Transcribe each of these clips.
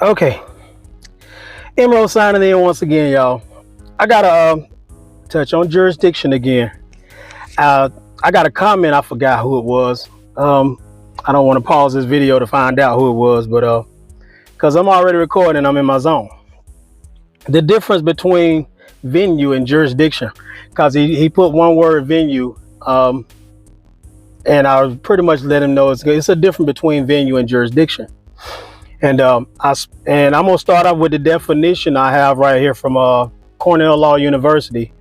Okay, Emerald signing in once again, y'all. I gotta touch on jurisdiction again. Uh, I got a comment. I forgot who it was. I don't want to pause this video to find out who it was, but because I'm already recording, I'm in my zone. The difference between venue and jurisdiction, because he put one word venue, and I pretty much let him know it's a difference between venue and jurisdiction. And I'm gonna start off with the definition I have right here from Cornell Law University.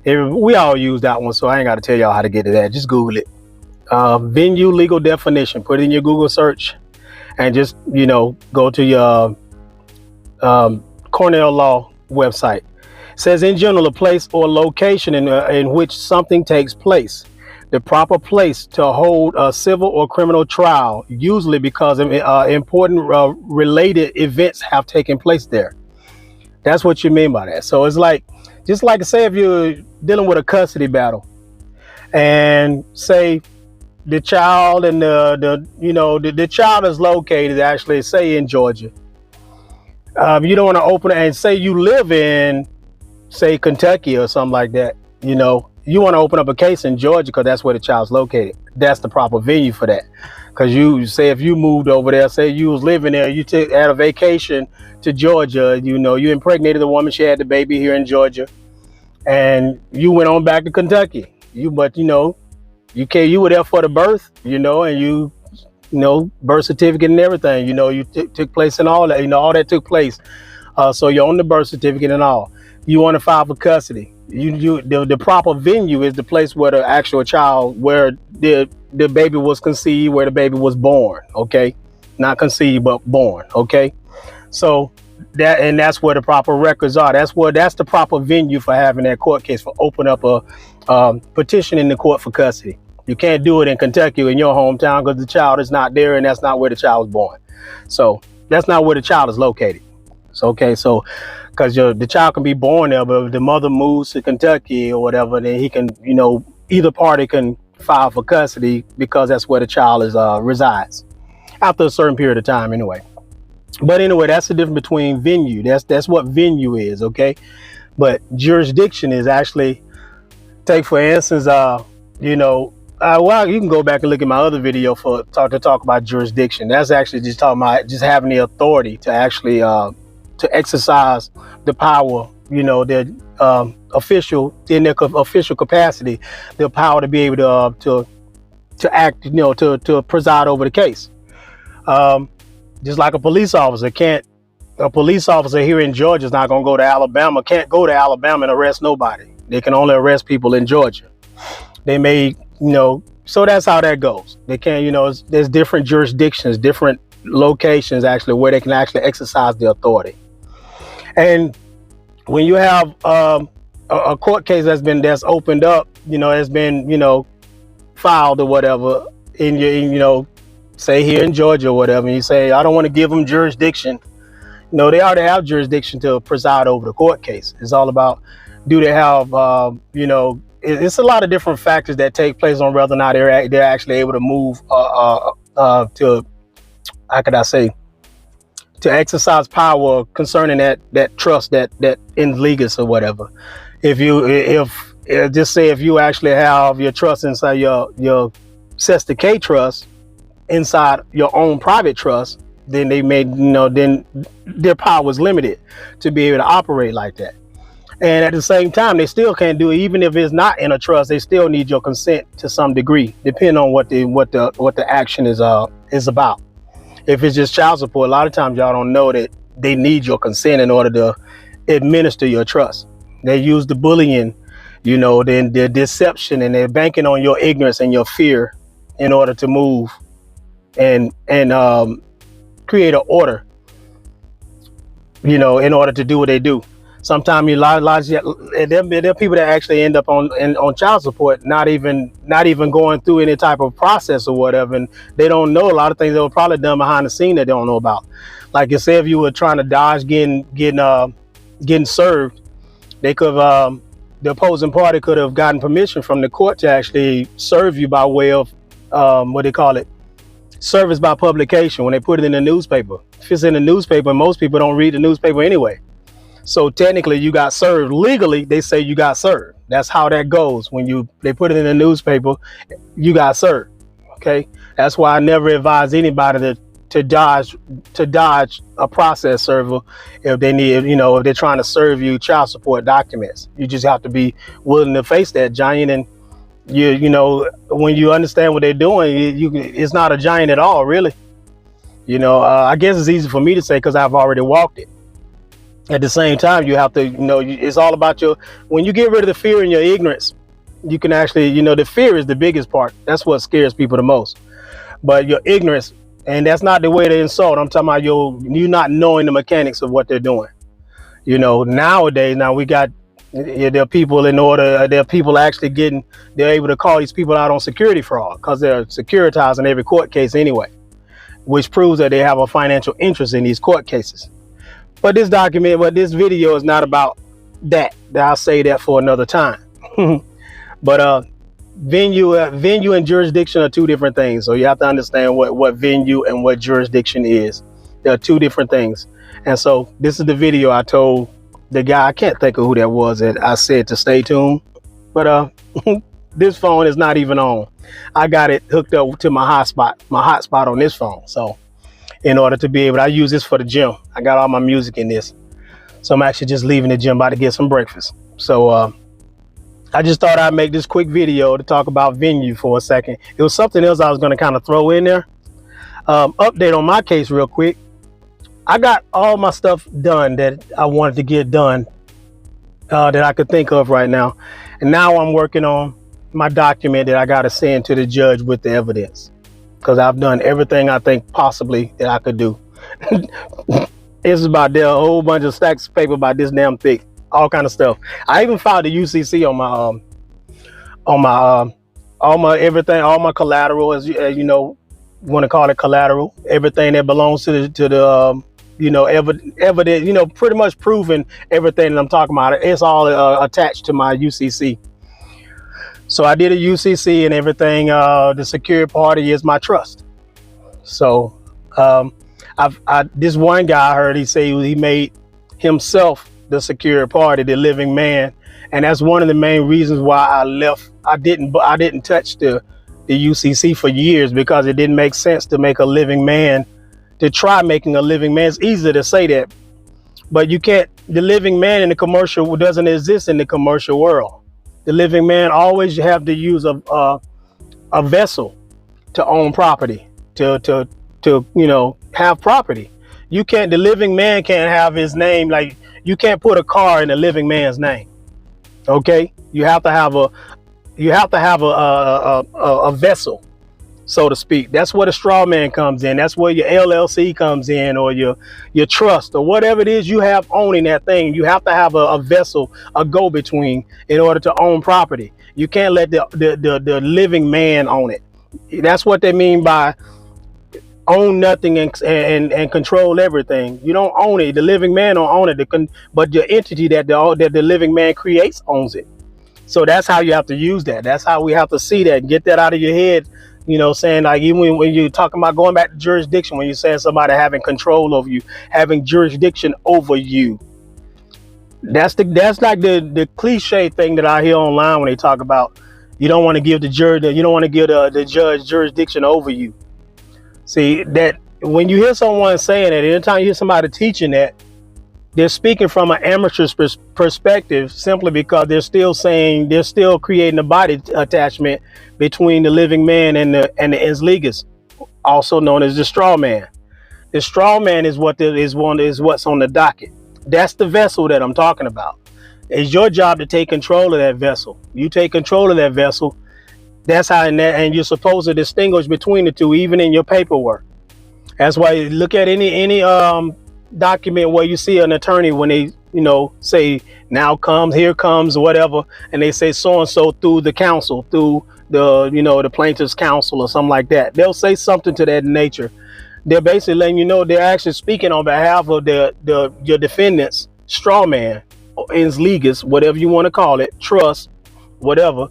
We all use that one, so I ain't got to tell y'all how to get to that. Just Google it. Venue legal definition. Put it in your Google search, and just go to your Cornell Law website. It says in general, a place or location in which something takes place. The proper place to hold a civil or criminal trial, usually because important related events have taken place there. That's what you mean by that. So it's like, just like say if you're dealing with a custody battle, and say the child and the child is located actually, say in Georgia. You don't want to open it, and say you live in, say, Kentucky or something like that. You want to open up a case in Georgia because that's where the child's located. That's the proper venue for that. Because you say if you moved over there, say you was living there, you had a vacation to Georgia, you impregnated the woman, she had the baby here in Georgia, and you went on back to Kentucky. You were there for the birth, and birth certificate and everything, you took place in all that, all that took place. So you're on the birth certificate and all. You want to file for custody. The proper venue is the place where the actual child, where the baby was conceived, where the baby was born. Okay, not conceived but born. Okay, so that's where the proper records are. That's the proper venue for having that court case, for open up a petition in the court for custody. You can't do it in Kentucky or in your hometown because the child is not there, and that's not where the child was born. So that's not where the child is located. So because the child can be born there, but if the mother moves to Kentucky or whatever, then he can, either party can file for custody because that's where the child resides after a certain period of time anyway. But anyway, that's the difference between venue. That's what venue is, okay? But jurisdiction is actually, take for instance, you can go back and look at my other video to talk about jurisdiction. That's actually just talking about just having the authority to actually to exercise the power, their official in their official capacity, the power to be able to act, to preside over the case. Just like a police officer here in Georgia is not going to go to Alabama, can't go to Alabama and arrest nobody. They can only arrest people in Georgia. They may, so that's how that goes. They can't, there's different jurisdictions, different locations actually where they can actually exercise the authority. And when you have a court case that's opened up, has been, filed or whatever in your, say here in Georgia or whatever, and you say, I don't want to give them jurisdiction. They already have jurisdiction to preside over the court case. It's all about, do they have, it's a lot of different factors that take place on whether or not they're actually able to move to, how could I say, to exercise power concerning that trust, that in legis or whatever. If just say if you actually have your trust inside your Cesta K trust inside your own private trust, then they may, then their power is limited to be able to operate like that. And at the same time, they still can't do it, even if it's not in a trust. They still need your consent to some degree, depending on what the action is about. If it's just child support, a lot of times y'all don't know that they need your consent in order to administer your trust. They use the bullying, then the deception, and they're banking on your ignorance and your fear in order to move and create an order, in order to do what they do. Sometimes there are people that actually end up on child support, not even going through any type of process or whatever, and they don't know a lot of things that were probably done behind the scene that they don't know about. Like you say, if you were trying to dodge getting served, they could the opposing party could have gotten permission from the court to actually serve you by way of what they call it, service by publication when they put it in the newspaper. If it's in the newspaper, most people don't read the newspaper anyway. So technically you got served. Legally, they say you got served. That's how that goes. When they put it in the newspaper, you got served. Okay. That's why I never advise anybody to dodge a process server if they need, if they're trying to serve you child support documents. You just have to be willing to face that giant. And when you understand what they're doing, it's not a giant at all, really. I guess it's easy for me to say because I've already walked it. At the same time, you have to, it's all about when you get rid of the fear and your ignorance, you can actually, the fear is the biggest part. That's what scares people the most. But your ignorance, and that's not the way to insult. I'm talking about you not knowing the mechanics of what they're doing. Nowadays, now we got, there are people actually they're able to call these people out on security fraud because they're securitizing every court case anyway, which proves that they have a financial interest in these court cases. But this video is not about that. I'll say that for another time. But venue and jurisdiction are two different things. So you have to understand what venue and what jurisdiction is. There are two different things. And so this is the video I told the guy, I can't think of who that was, that I said to stay tuned. But this phone is not even on. I got it hooked up to my hotspot on this phone. So in order to be able, I use this for the gym. I got all my music in this. So I'm actually just leaving the gym, about to get some breakfast. So I just thought I'd make this quick video to talk about venue for a second. It was something else I was going to kind of throw in there. Update on my case real quick. I got all my stuff done that I wanted to get done that I could think of right now. And now I'm working on my document that I got to send to the judge with the evidence, because I've done everything I think possibly that I could do. It's about there a whole bunch of stacks of paper about this damn thick, all kind of stuff. I even filed the UCC on my everything, all my collateral, as you know, want to call it collateral, everything that belongs to the evidence, pretty much proving everything that I'm talking about. It's all attached to my UCC. So I did a UCC and everything. The secured party is my trust. So this one guy I heard, he say he made himself the secured party, the living man, and that's one of the main reasons why I left. I didn't touch the UCC for years, because it didn't make sense to make a living man, to try making a living man. It's easy to say that, but you can't. The living man in the commercial doesn't exist in the commercial world. The living man always have to use a vessel to own property, to have property. You can't. The living man can't have his name, like you can't put a car in the living man's name. Okay, you have to have a vessel, so to speak. That's where the straw man comes in. That's where your LLC comes in, or your trust, or whatever it is you have owning that thing. You have to have a vessel, a go-between, in order to own property. You can't let the living man own it. That's what they mean by own nothing and control everything. You don't own it. The living man don't own it. But the entity that the living man creates owns it. So that's how you have to use that. That's how we have to see that and get that out of your head. Saying, like, even when you're talking about going back to jurisdiction, when you're saying somebody having control over you, having jurisdiction over you, that's like the cliche thing that I hear online when they talk about you don't want to give the judge jurisdiction over you. See, that when you hear someone saying that, anytime you hear somebody teaching that, they're speaking from an amateur's perspective, simply because they're still creating a body attachment between the living man and the ens legis, also known as the straw man. The straw man is what's on the docket. That's the vessel that I'm talking about. It's your job to take control of that vessel. You take control of that vessel. That's how, and you're supposed to distinguish between the two, even in your paperwork. That's why you look at any document where you see an attorney, when they say here comes whatever, and they say so and so through the counsel, through the plaintiff's counsel or something like that. They'll say something to that nature. They're basically letting you know they're actually speaking on behalf of your defendant's straw man, or ens legis, whatever you want to call it, trust, whatever.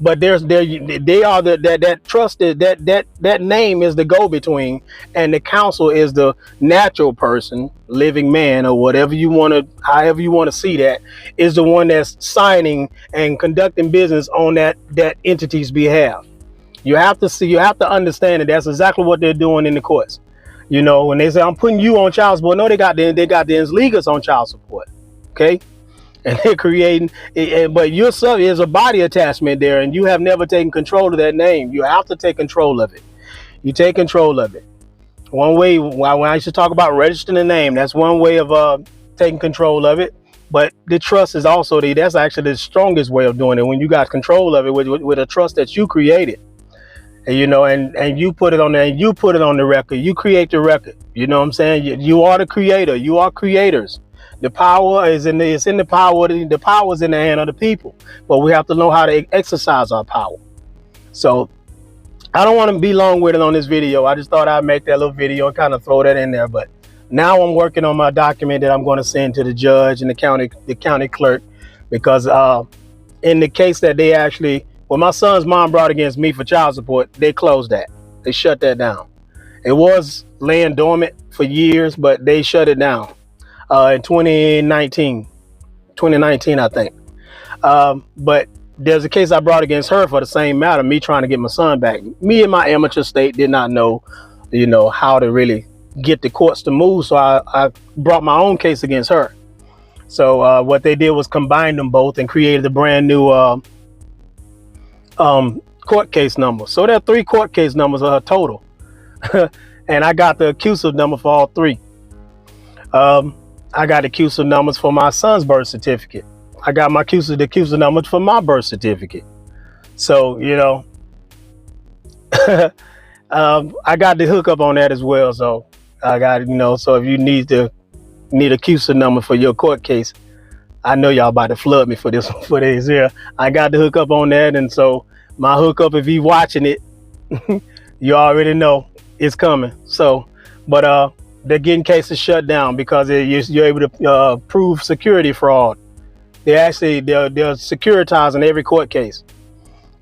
But they are that trusted, that name is the go-between, and the counsel is the natural person, living man, or whatever you want to, however you want to see that, is the one that's signing and conducting business on that entity's behalf. You have to understand that that's exactly what they're doing in the courts. When they say I'm putting you on child support, no, they got the ins on child support. Okay. And they're creating, but yourself is a body attachment there, and you have never taken control of that name. You have to take control of it. You take control of it. One way, when I used to talk about registering the name, that's one way of taking control of it. But the trust is also that's actually the strongest way of doing it, when you got control of it with a trust that you created. And and you put it on there, and you put it on the record. You create the record. You know what I'm saying? You are the creator. You are creators. The power is in the power. The power is in the hand of the people, but we have to know how to exercise our power. So I don't want to be long-winded on this video. I just thought I'd make that little video and kind of throw that in there. But now I'm working on my document that I'm going to send to the judge and the county clerk, because in the case that they actually, when my son's mom brought against me for child support, they closed that. They shut that down. It was laying dormant for years, but they shut it down. In 2019, I think. But there's a case I brought against her for the same matter, me trying to get my son back. Me in my amateur state did not know, how to really get the courts to move. So I brought my own case against her. So what they did was combine them both and created a brand new court case number. So there are 3 court case numbers total. And I got the accuser number for all 3. I got accuser numbers for my son's birth certificate. I got the accuser numbers for my birth certificate. So, I got the hookup on that as well. So I got, so if you need accuser number for your court case, I know y'all about to flood me for this here. I got the hookup on that. And so my hookup, if you watching it, you already know it's coming. So, but, they're getting cases shut down because you're able to prove security fraud. They're securitizing every court case,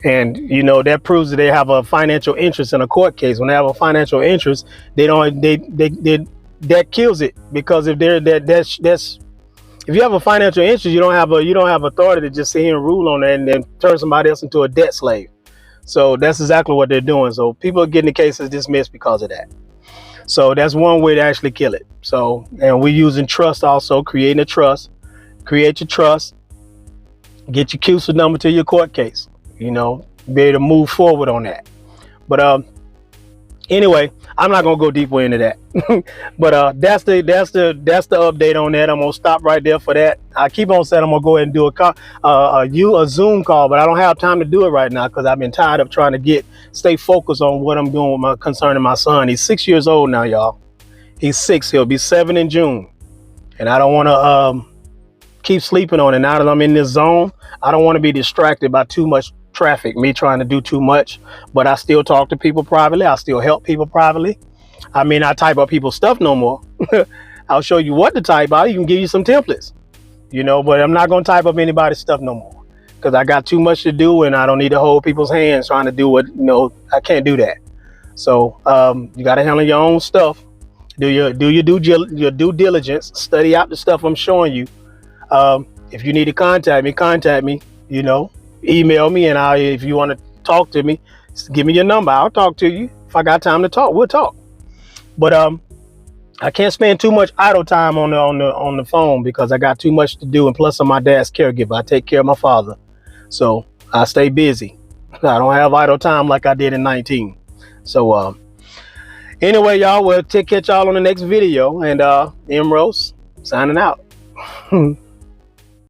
and that proves that they have a financial interest in a court case. When they have a financial interest, that kills it, because if if you have a financial interest, you don't have authority to just sit here and rule on that and then turn somebody else into a debt slave. So that's exactly what they're doing. So people are getting the cases dismissed because of that. So that's one way to actually kill it. So, and we're using trust also, creating a trust. Create your trust. Get your accuser number to your court case. Be able to move forward on that. But anyway, I'm not gonna go deeper into that. But that's the update on that. I'm gonna stop right there for that. I keep on saying I'm gonna go ahead and do a Zoom call, but I don't have time to do it right now because I've been tired of trying to stay focused on what I'm doing with concerning my son. He's 6 years old now, y'all. He's 6. He'll be 7 in June, and I don't want to keep sleeping on it. Now that I'm in this zone, I don't want to be distracted by too much traffic, me trying to do too much. But I still talk to people privately. I still help people privately. I mean, I type up people's stuff no more. I'll show you what to type out. You can give you some templates, but I'm not going to type up anybody's stuff no more, because I got too much to do, and I don't need to hold people's hands trying to do what, I can't do that. So you got to handle your own stuff. Do your due diligence. Study out the stuff I'm showing you. If you need to contact me, email me, and if you want to talk to me, give me your number. I'll talk to you. If I got time to talk, we'll talk. But I can't spend too much idle time on the phone, because I got too much to do, and plus I'm my dad's caregiver. I take care of my father, so I stay busy. I don't have idle time like I did in 19. So anyway, y'all, we'll catch y'all on the next video, and M Rose signing out.